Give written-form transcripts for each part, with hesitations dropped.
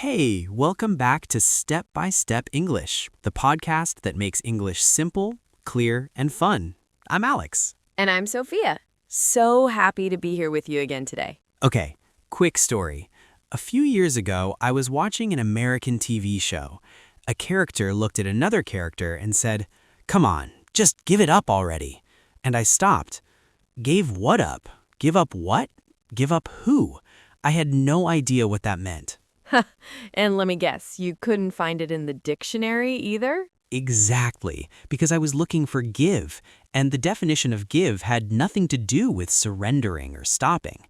Hey, welcome back to Step by Step English, the podcast that makes English simple, clear, and fun. I'm Alex. And I'm Sophia. So happy to be here with you again today. Okay, quick story. A few years ago, I was watching an American TV show. A character looked at another character and said, "Come on, just give it up already." And I stopped. Gave what up? Give up what? Give up who? I had no idea what that meant. And let me guess, you couldn't find it in the dictionary either? Exactly, because I was looking for give, and the definition of give had nothing to do with surrendering or stopping.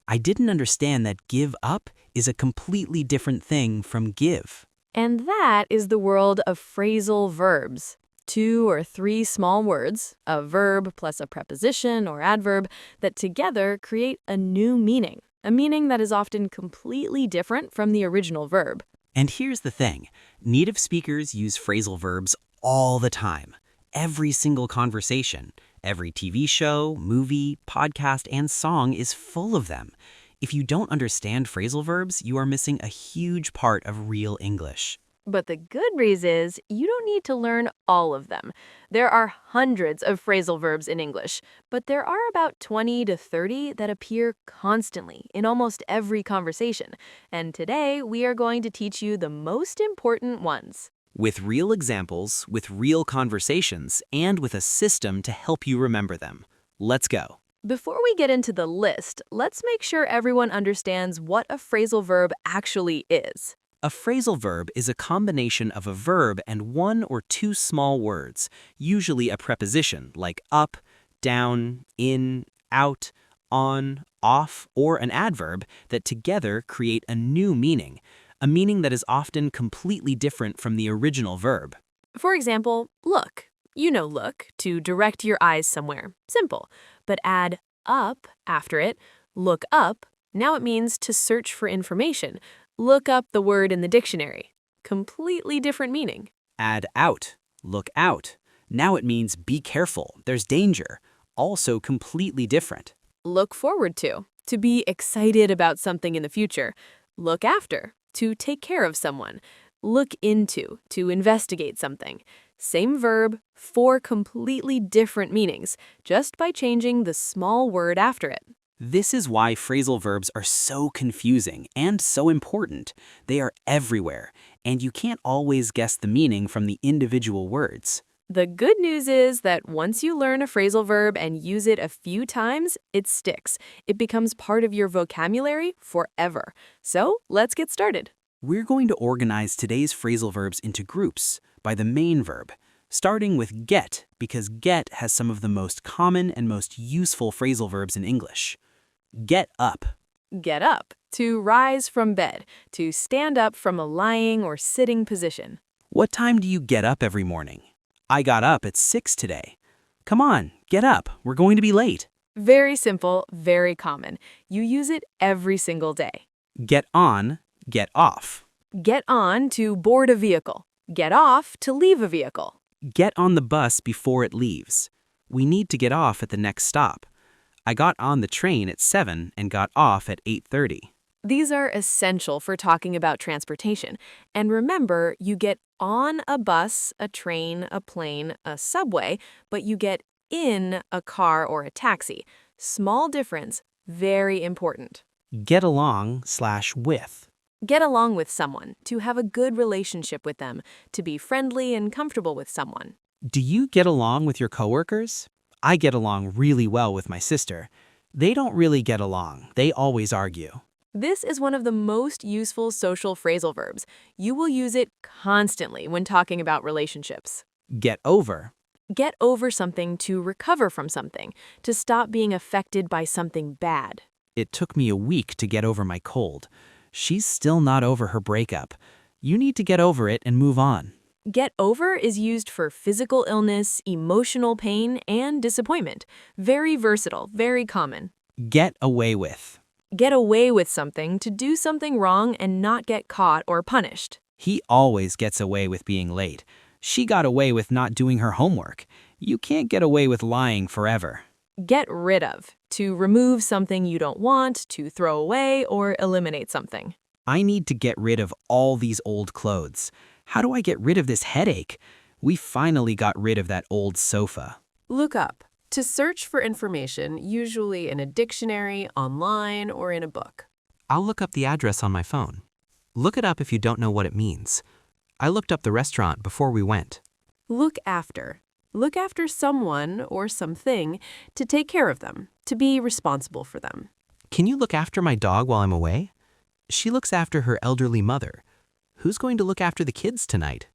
I didn't understand that give up is a completely different thing from give. And that is the world of phrasal verbs. 2 or 3 small words, a verb plus a preposition or adverb, that together create a new meaning. A meaning that is often completely different from the original verb. And here's the thing, native speakers use phrasal verbs all the time. Every single conversation, every TV show, movie, podcast, and song is full of them. If you don't understand phrasal verbs, you are missing a huge part of real English. But the good news is you don't need to learn all of them. There are hundreds of phrasal verbs in English, but there are about 20 to 30 that appear constantly in almost every conversation. And today we are going to teach you the most important ones. With real examples, with real conversations, and with a system to help you remember them. Let's go. Before we get into the list, let's make sure everyone understands what a phrasal verb actually is. A phrasal verb is a combination of a verb and 1 or 2 small words, usually a preposition like up, down, in, out, on, off, or an adverb that together create a new meaning, a meaning that is often completely different from the original verb. For example, look. You know look, to direct your eyes somewhere. Simple. But add up after it, look up, now it means to search for information. Look up the word in the dictionary. Completely different meaning. Add out, look out. Now it means be careful, there's danger. Also completely different. Look forward to be excited about something in the future. Look after, to take care of someone. Look into, to investigate something. Same verb, 4 completely different meanings, just by changing the small word after it. This is why phrasal verbs are so confusing and so important. They are everywhere, and you can't always guess the meaning from the individual words. The good news is that once you learn a phrasal verb and use it a few times, it sticks. It becomes part of your vocabulary forever. So let's get started. We're going to organize today's phrasal verbs into groups by the main verb, starting with get, because get has some of the most common and most useful phrasal verbs in English. Get up. Get up, to rise from bed, to stand up from a lying or sitting position. What time do you get up every morning? I got up at 6 today. Come on, get up. We're going to be late. Very simple, very common. You use it every single day. Get on, get off. Get on, to board a vehicle. Get off, to leave a vehicle. Get on the bus before it leaves. We need to get off at the next stop. I got on the train at 7 and got off at 8:30. These are essential for talking about transportation. And remember, you get on a bus, a train, a plane, a subway, but you get in a car or a taxi. Small difference, very important. Get along/with. Get along with someone, to have a good relationship with them, to be friendly and comfortable with someone. Do you get along with your coworkers? I get along really well with my sister. They don't really get along. They always argue. This is one of the most useful social phrasal verbs. You will use it constantly when talking about relationships. Get over. Get over something, to recover from something, to stop being affected by something bad. It took me a week to get over my cold. She's still not over her breakup. You need to get over it and move on. Get over is used for physical illness, emotional pain, and disappointment. Very versatile, very common. Get away with. Get away with something, to do something wrong and not get caught or punished. He always gets away with being late. She got away with not doing her homework. You can't get away with lying forever. Get rid of, to remove something you don't want, to throw away or eliminate something. I need to get rid of all these old clothes. How do I get rid of this headache? We finally got rid of that old sofa. Look up. To search for information, usually in a dictionary, online, or in a book. I'll look up the address on my phone. Look it up if you don't know what it means. I looked up the restaurant before we went. Look after. Look after someone or something to take care of them, to be responsible for them. Can you look after my dog while I'm away? She looks after her elderly mother. Who's going to look after the kids tonight?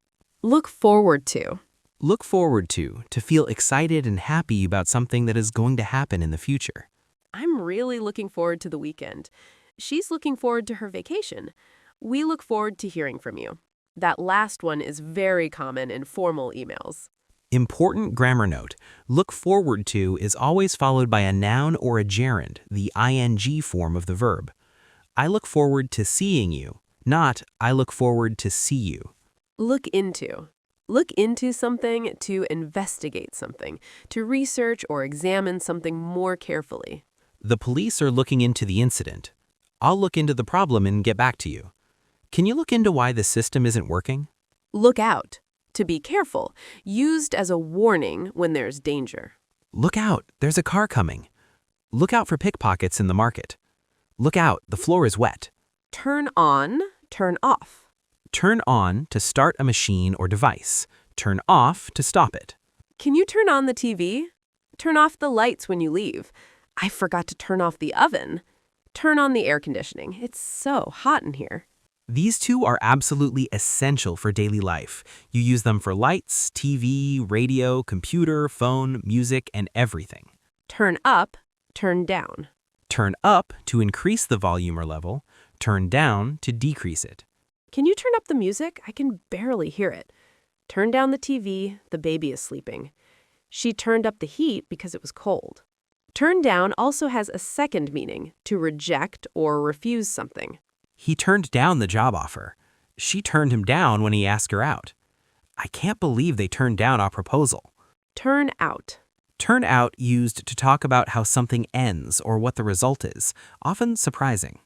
Look forward to. Look forward to feel excited and happy about something that is going to happen in the future. I'm really looking forward to the weekend. She's looking forward to her vacation. We look forward to hearing from you. That last one is very common in formal emails. Important grammar note. Look forward to is always followed by a noun or a gerund, the ing form of the verb. I look forward to seeing you, not I look forward to see you. Look into. Look into something to investigate something, to research or examine something more carefully. The police are looking into the incident. I'll look into the problem and get back to you. Can you look into why the system isn't working? Look out. To be careful, used as a warning when there's danger. Look out, there's a car coming. Look out for pickpockets in the market. Look out, the floor is wet. Turn on, turn off. Turn on to start a machine or device. Turn off to stop it. Can you turn on the TV? Turn off the lights when you leave. I forgot to turn off the oven. Turn on the air conditioning. It's so hot in here. These two are absolutely essential for daily life. You use them for lights, TV, radio, computer, phone, music, and everything. Turn up, turn down. Turn up to increase the volume or level. Turn down to decrease it. Can you turn up the music? I can barely hear it. Turn down the TV. The baby is sleeping. She turned up the heat because it was cold. Turn down also has a second meaning, to reject or refuse something. He turned down the job offer. She turned him down when he asked her out. I can't believe they turned down our proposal. Turn out. Turn out used to talk about how something ends or what the result is, often surprising.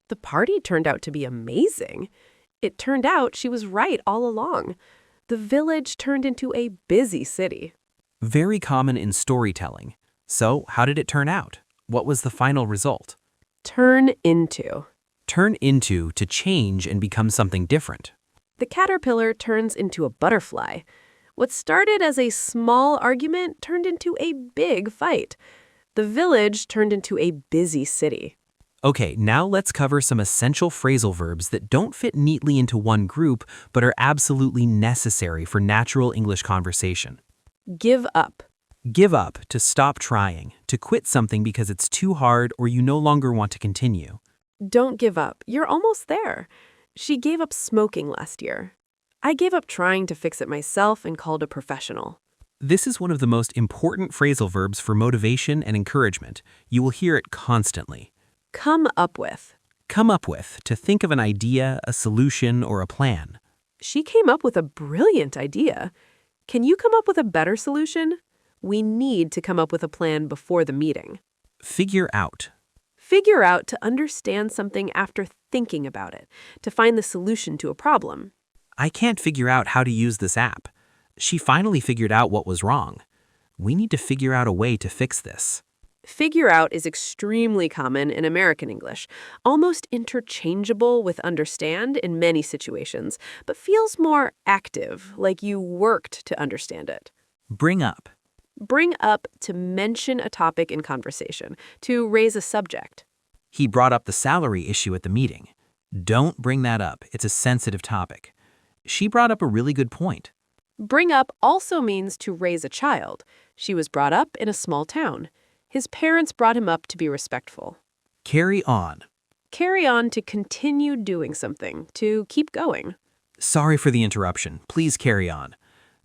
The party turned out to be amazing. It turned out she was right all along. The village turned into a busy city. Very common in storytelling. So, how did it turn out? What was the final result? Turn into. Turn into to change and become something different. The caterpillar turns into a butterfly. What started as a small argument turned into a big fight. The village turned into a busy city. Okay, now let's cover some essential phrasal verbs that don't fit neatly into one group but are absolutely necessary for natural English conversation. Give up. Give up, to stop trying, to quit something because it's too hard or you no longer want to continue. Don't give up. You're almost there. She gave up smoking last year. I gave up trying to fix it myself and called a professional. This is one of the most important phrasal verbs for motivation and encouragement. You will hear it constantly. Come up with. Come up with, to think of an idea, a solution, or a plan. She came up with a brilliant idea. Can you come up with a better solution? We need to come up with a plan before the meeting. Figure out. Figure out to understand something after thinking about it, to find the solution to a problem. I can't figure out how to use this app. She finally figured out what was wrong. We need to figure out a way to fix this. Figure out is extremely common in American English, almost interchangeable with understand in many situations, but feels more active, like you worked to understand it. Bring up. Bring up to mention a topic in conversation, to raise a subject. He brought up the salary issue at the meeting. Don't bring that up. It's a sensitive topic. She brought up a really good point. Bring up also means to raise a child. She was brought up in a small town. His parents brought him up to be respectful. Carry on. Carry on to continue doing something, to keep going. Sorry for the interruption. Please carry on.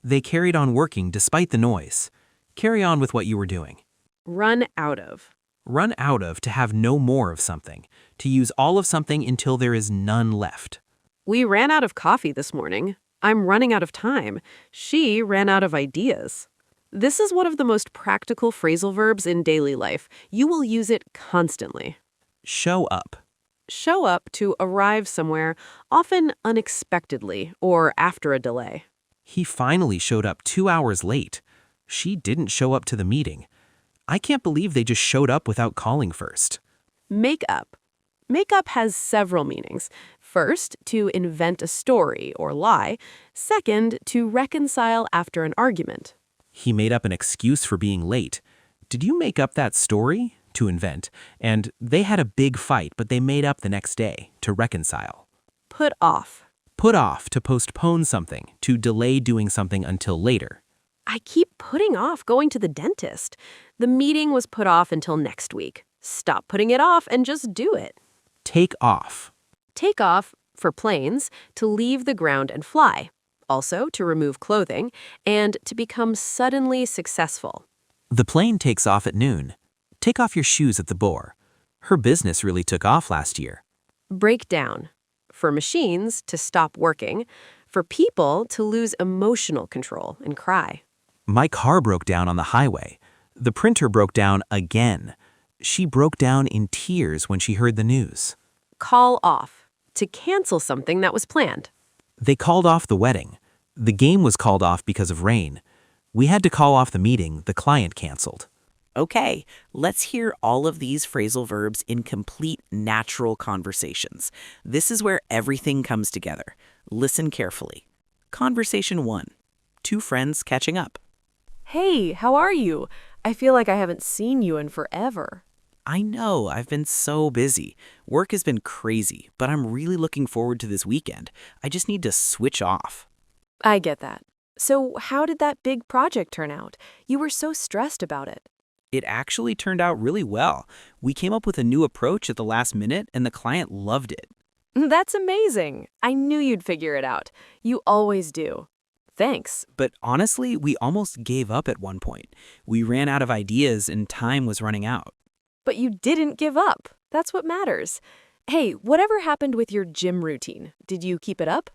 They carried on working despite the noise. Carry on with what you were doing. Run out of. Run out of, to have no more of something. To use all of something until there is none left. We ran out of coffee this morning. I'm running out of time. She ran out of ideas. This is one of the most practical phrasal verbs in daily life. You will use it constantly. Show up. show up to arrive somewhere, often unexpectedly or after a delay. He finally showed up 2 hours late. She didn't show up to the meeting. I can't believe they just showed up without calling first. Make up. Make up has several meanings. First, to invent a story or lie. Second, to reconcile after an argument. He made up an excuse for being late. Did you make up that story? To invent. And they had a big fight, but they made up the next day to reconcile. Put off. Put off, to postpone something, to delay doing something until later. I keep putting off going to the dentist. The meeting was put off until next week. Stop putting it off and just do it. Take off. Take off, for planes, to leave the ground and fly. Also, to remove clothing, and to become suddenly successful. The plane takes off at noon. Take off your shoes at the door. Her business really took off last year. Break down. For machines, to stop working. For people, to lose emotional control and cry. My car broke down on the highway. The printer broke down again. She broke down in tears when she heard the news. Call off. To cancel something that was planned. They called off the wedding. The game was called off because of rain. We had to call off the meeting the client canceled. Okay, let's hear all of these phrasal verbs in complete natural conversations. This is where everything comes together. Listen carefully. Conversation 1. Two friends catching up. Hey, how are you? I feel like I haven't seen you in forever. I know, I've been so busy. Work has been crazy, but I'm really looking forward to this weekend. I just need to switch off. I get that. So how did that big project turn out? You were so stressed about it. It actually turned out really well. We came up with a new approach at the last minute, and the client loved it. That's amazing. I knew you'd figure it out. You always do. Thanks. But honestly, we almost gave up at one point. We ran out of ideas and time was running out. But you didn't give up. That's what matters. Hey, whatever happened with your gym routine? Did you keep it up?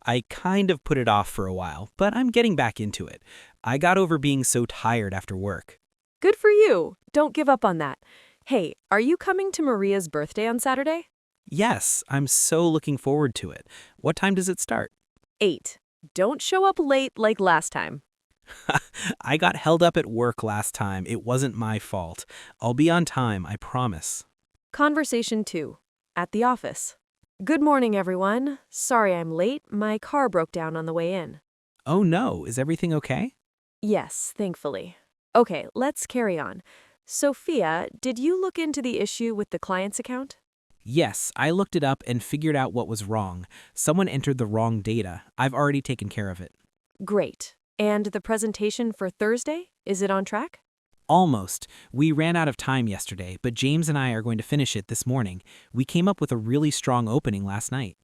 I kind of put it off for a while, but I'm getting back into it. I got over being so tired after work. Good for you. Don't give up on that. Hey, are you coming to Maria's birthday on Saturday? Yes, I'm so looking forward to it. What time does it start? 8. Don't show up late like last time. I got held up at work last time. It wasn't my fault. I'll be on time, I promise. Conversation 2. At the office. Good morning, everyone. Sorry I'm late. My car broke down on the way in. Oh no, is everything okay? Yes, thankfully. Okay, let's carry on. Sophia, did you look into the issue with the client's account? Yes, I looked it up and figured out what was wrong. Someone entered the wrong data. I've already taken care of it. Great. And the presentation for Thursday? Is it on track? Almost. We ran out of time yesterday, but James and I are going to finish it this morning. We came up with a really strong opening last night.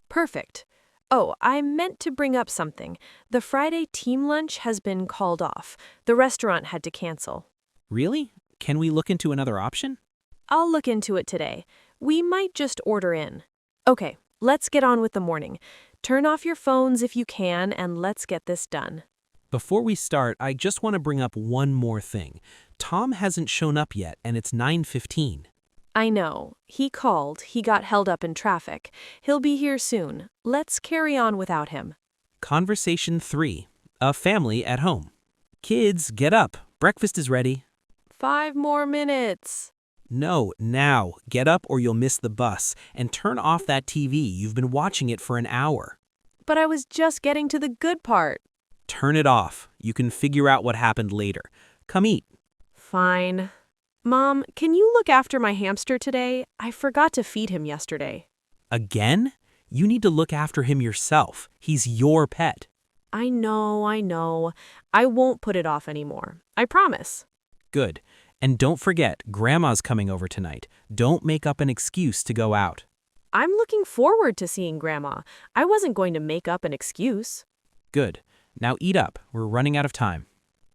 Perfect. Oh, I meant to bring up something. The Friday team lunch has been called off. The restaurant had to cancel. Really? Can we look into another option? I'll look into it today. We might just order in. Okay, let's get on with the morning. Turn off your phones if you can, and let's get this done. Before we start, I just want to bring up one more thing. Tom hasn't shown up yet, and it's 9:15. I know. He called. He got held up in traffic. He'll be here soon. Let's carry on without him. Conversation 3. A family at home. Kids, get up. Breakfast is ready. 5 more minutes. No, now. Get up or you'll miss the bus. And turn off that TV. You've been watching it for an hour. But I was just getting to the good part. Turn it off. You can figure out what happened later. Come eat. Fine. Mom, can you look after my hamster today? I forgot to feed him yesterday. Again? You need to look after him yourself. He's your pet. I know. I won't put it off anymore. I promise. Good. And don't forget, Grandma's coming over tonight. Don't make up an excuse to go out. I'm looking forward to seeing Grandma. I wasn't going to make up an excuse. Good. Now eat up. We're running out of time.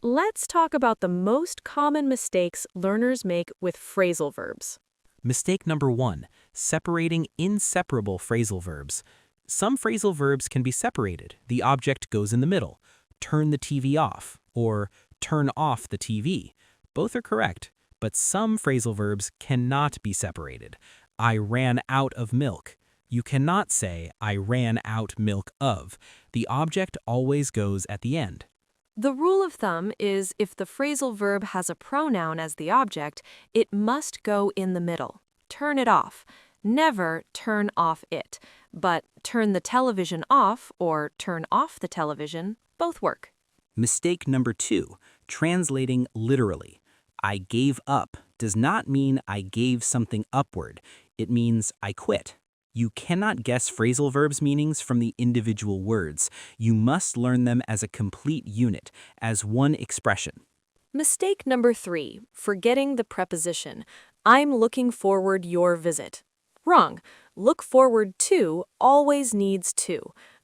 Let's talk about the most common mistakes learners make with phrasal verbs. Mistake number 1, separating inseparable phrasal verbs. Some phrasal verbs can be separated. The object goes in the middle. Turn the TV off, or turn off the TV. Both are correct, but some phrasal verbs cannot be separated. I ran out of milk. You cannot say, I ran out milk of. The object always goes at the end. The rule of thumb is if the phrasal verb has a pronoun as the object, it must go in the middle. Turn it off. Never turn off it. But turn the television off or turn off the television both work. Mistake number 2, translating literally. I gave up does not mean I gave something upward. It means I quit. You cannot guess phrasal verbs' meanings from the individual words. You must learn them as a complete unit, as one expression. Mistake number 3, forgetting the preposition. I'm looking forward your visit. Wrong. Look forward to always needs to.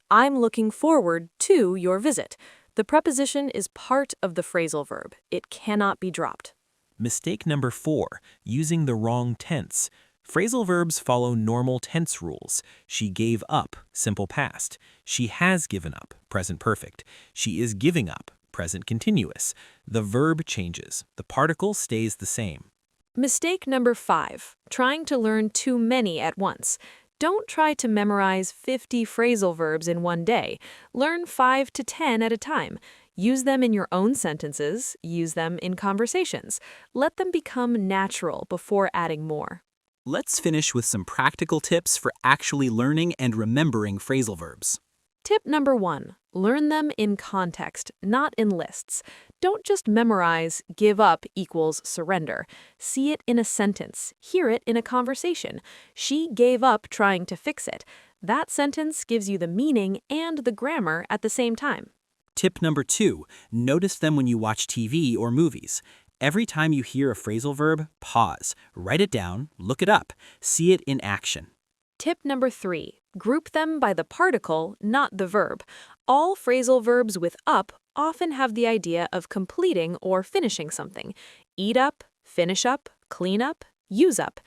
I'm looking forward to your visit. The preposition is part of the phrasal verb. It cannot be dropped. Mistake number 4, using the wrong tense. Phrasal verbs follow normal tense rules. She gave up, simple past. She has given up, present perfect. She is giving up, present continuous. The verb changes. The particle stays the same. Mistake number 5, trying to learn too many at once. Don't try to memorize 50 phrasal verbs in one day. Learn 5 to 10 at a time. Use them in your own sentences. Use them in conversations. Let them become natural before adding more. Let's finish with some practical tips for actually learning and remembering phrasal verbs. Tip number 1, learn them in context, not in lists. Don't just memorize give up equals surrender. See it in a sentence. Hear it in a conversation. She gave up trying to fix it. That sentence gives you the meaning and the grammar at the same time. Tip number 2, notice them when you watch TV or movies. Every time you hear a phrasal verb, pause, write it down, look it up, see it in action. Tip number 3, group them by the particle, not the verb. All phrasal verbs with up often have the idea of completing or finishing something. Eat up, finish up, clean up, use up.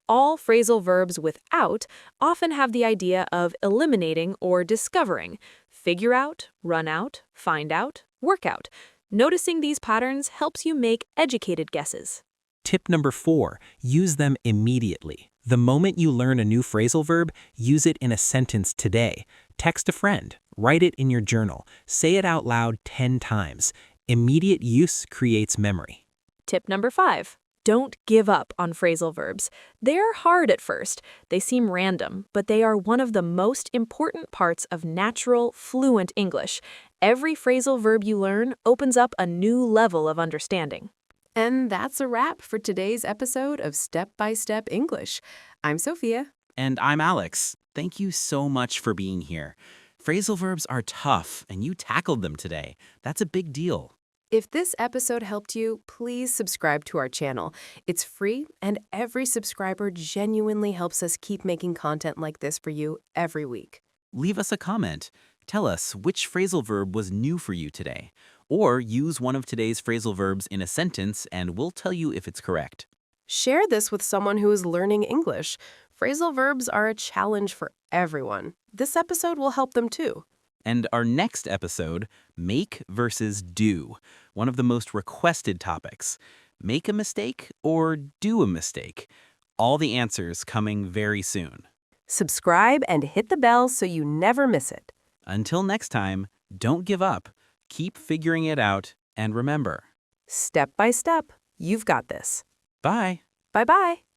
All phrasal verbs with out often have the idea of eliminating or discovering. Figure out, run out, find out, work out. Noticing these patterns helps you make educated guesses. Tip number 4, use them immediately. The moment you learn a new phrasal verb, use it in a sentence today. Text a friend, write it in your journal, say it out loud 10 times. Immediate use creates memory. Tip number 5, don't give up on phrasal verbs. They're hard at first. They seem random, but they are one of the most important parts of natural, fluent English. Every phrasal verb you learn opens up a new level of understanding. And that's a wrap for today's episode of Step by Step English. I'm Sophia. And I'm Alex. Thank you so much for being here. Phrasal verbs are tough, and you tackled them today. That's a big deal. If this episode helped you, please subscribe to our channel. It's free, and every subscriber genuinely helps us keep making content like this for you every week. Leave us a comment. Tell us which phrasal verb was new for you today. Or use one of today's phrasal verbs in a sentence, and we'll tell you if it's correct. Share this with someone who is learning English. Phrasal verbs are a challenge for everyone. This episode will help them too. And our next episode, make versus do, one of the most requested topics. Make a mistake or do a mistake? All the answers coming very soon. Subscribe and hit the bell so you never miss it. Until next time, don't give up. Keep figuring it out, and remember, Step by step, you've got this. bye. Bye-bye.